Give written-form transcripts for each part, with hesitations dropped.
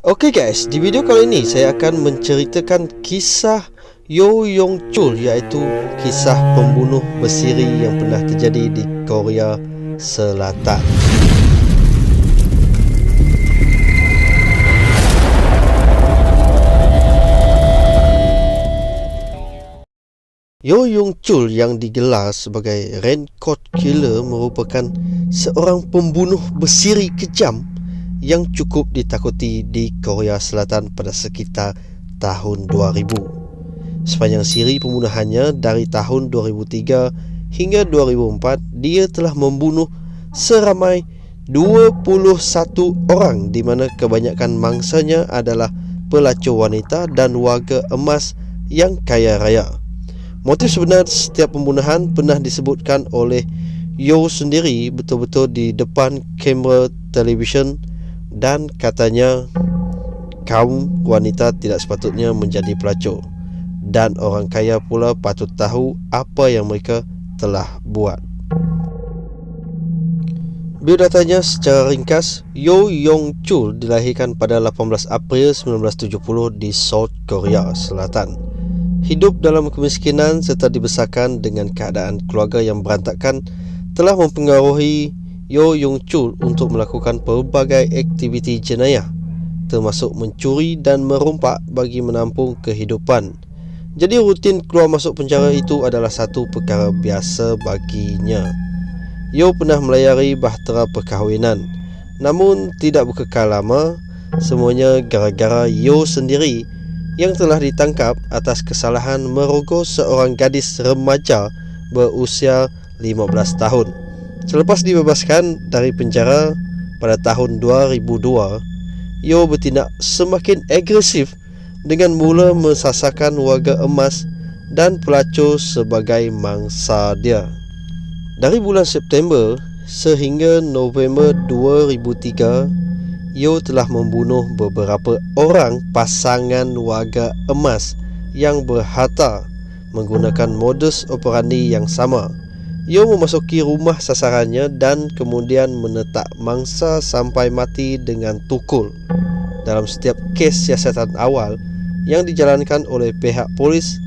Oke guys, di video kali ini saya akan menceritakan kisah Yo Yong Chul, iaitu kisah pembunuh bersiri yang pernah terjadi di Korea Selatan. Yo Yong Chul yang digelar sebagai Raincoat Killer merupakan seorang pembunuh bersiri kejam yang cukup ditakuti di Korea Selatan pada sekitar tahun 2000. Sepanjang siri pembunuhannya dari tahun 2003 hingga 2004, dia telah membunuh seramai 21 orang, di mana kebanyakan mangsanya adalah pelacur wanita dan warga emas yang kaya raya. Motif sebenar setiap pembunuhan pernah disebutkan oleh Yo sendiri betul-betul di depan kamera televisyen, dan katanya kaum wanita tidak sepatutnya menjadi pelacur dan orang kaya pula patut tahu apa yang mereka telah buat. Biodatanya secara ringkas, Yo Yong Chul dilahirkan pada 18 April 1970 di South Korea Selatan. Hidup dalam kemiskinan serta dibesarkan dengan keadaan keluarga yang berantakan telah mempengaruhi Yo Yong Chul untuk melakukan pelbagai aktiviti jenayah, termasuk mencuri dan merompak bagi menampung kehidupan. Jadi rutin keluar masuk penjara itu adalah satu perkara biasa baginya. Yo pernah melayari bahtera perkahwinan, namun tidak berkekal lama. Semuanya gara-gara Yo sendiri yang telah ditangkap atas kesalahan merogoh seorang gadis remaja berusia 15 tahun. Selepas dibebaskan dari penjara pada tahun 2002, Yo bertindak semakin agresif dengan mula mensasarkan warga emas dan pelacur sebagai mangsa dia. Dari bulan September sehingga November 2003, Yo telah membunuh beberapa orang pasangan warga emas yang berharta menggunakan modus operandi yang sama. Yo memasuki rumah sasarannya dan kemudian menetak mangsa sampai mati dengan tukul. Dalam setiap kes siasatan awal yang dijalankan oleh pihak polis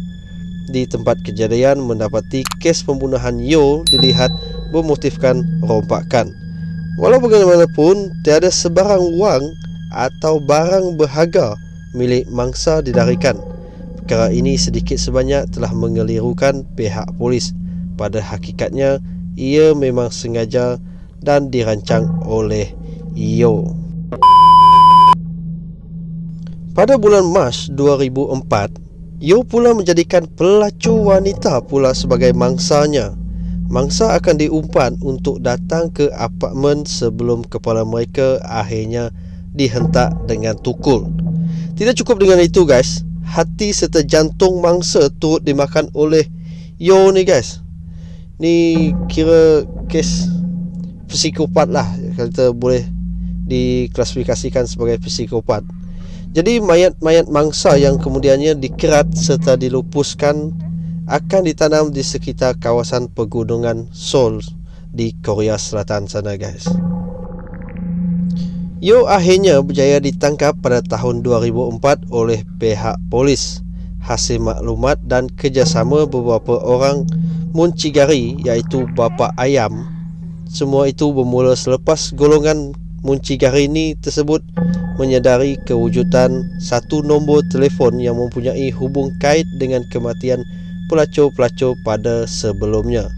di tempat kejadian mendapati kes pembunuhan Yo dilihat bermotifkan rompakan. Walau bagaimanapun, tiada sebarang wang atau barang berharga milik mangsa didarikan. Perkara ini sedikit sebanyak telah mengelirukan pihak polis. Pada hakikatnya, ia memang sengaja dan dirancang oleh Yo. Pada bulan Mac 2004, Yo pula menjadikan pelacur wanita pula sebagai mangsanya. Mangsa akan diumpan untuk datang ke apartmen sebelum kepala mereka akhirnya dihentak dengan tukul. Tidak cukup dengan itu guys, hati serta jantung mangsa turut dimakan oleh Yo ni guys. Ni kira kes psikopat lah, kalau kita boleh diklasifikasikan sebagai psikopat. Jadi mayat-mayat mangsa yang kemudiannya dikerat serta dilupuskan akan ditanam di sekitar kawasan pegunungan Seoul di Korea Selatan sana guys. Yo akhirnya berjaya ditangkap pada tahun 2004 oleh pihak polis hasil maklumat dan kerjasama beberapa orang muncikari, iaitu bapa ayam. Semua itu bermula selepas golongan muncikari ini tersebut menyedari kewujudan satu nombor telefon yang mempunyai hubung kait dengan kematian pelacur-pelacur pada sebelumnya.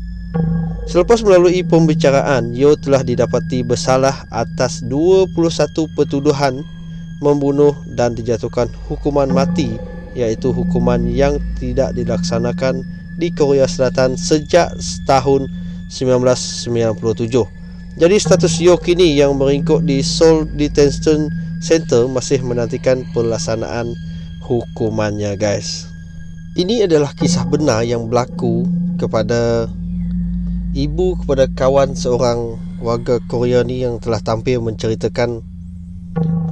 Selepas melalui pembicaraan, Yo telah didapati bersalah atas 21 pertuduhan membunuh dan dijatuhkan hukuman mati, iaitu hukuman yang tidak dilaksanakan di Korea Selatan sejak tahun 1997. Jadi status Yo kini yang meringkuk di Seoul Detention Center masih menantikan pelaksanaan hukumannya guys. Ini adalah kisah benar yang berlaku kepada ibu kepada kawan seorang warga Korea ni yang telah tampil menceritakan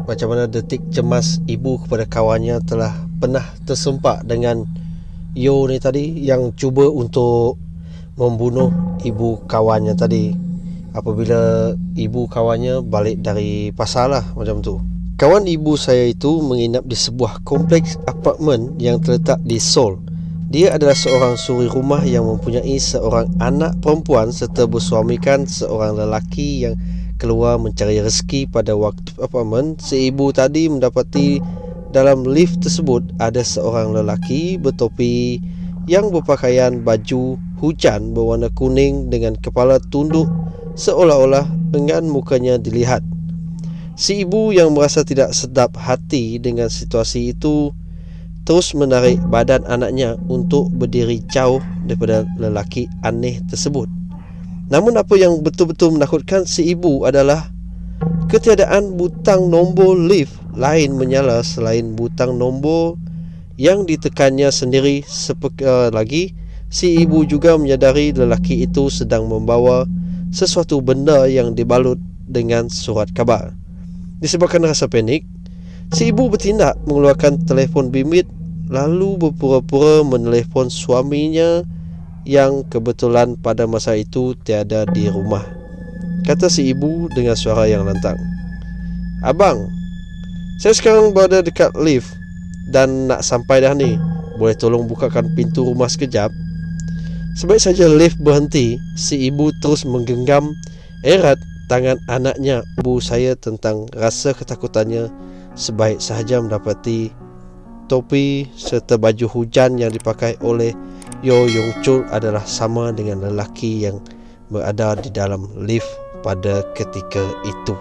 macam mana detik cemas ibu kepada kawannya telah pernah tersempak dengan Yo ni tadi, yang cuba untuk membunuh ibu kawannya tadi apabila ibu kawannya balik dari pasar lah, macam tu. Kawan ibu saya itu menginap di sebuah kompleks apartmen yang terletak di Seoul. Dia adalah seorang suri rumah yang mempunyai seorang anak perempuan serta bersuamikan seorang lelaki yang keluar mencari rezeki. Pada waktu apartmen, si ibu tadi mendapati dalam lift tersebut ada seorang lelaki bertopi yang berpakaian baju hujan berwarna kuning dengan kepala tunduk seolah-olah enggan mukanya dilihat. Si ibu yang merasa tidak sedap hati dengan situasi itu terus menarik badan anaknya untuk berdiri jauh daripada lelaki aneh tersebut. Namun apa yang betul-betul menakutkan si ibu adalah ketiadaan butang nombor lift lain menyala selain butang nombor yang ditekannya sendiri. Lagi, si ibu juga menyadari lelaki itu sedang membawa sesuatu benda yang dibalut dengan surat khabar. Disebabkan rasa panik, si ibu bertindak mengeluarkan telefon bimbit lalu berpura-pura menelpon suaminya yang kebetulan pada masa itu tiada di rumah. Kata si ibu dengan suara yang lantang, "Abang, saya sekarang berada dekat lift dan nak sampai dah ni. Boleh tolong bukakan pintu rumah sekejap?" Sebaik saja lift berhenti, si ibu terus menggenggam erat tangan anaknya ibu saya tentang rasa ketakutannya sebaik sahaja mendapati topi serta baju hujan yang dipakai oleh Yo Yong Chul adalah sama dengan lelaki yang berada di dalam lift pada ketika itu.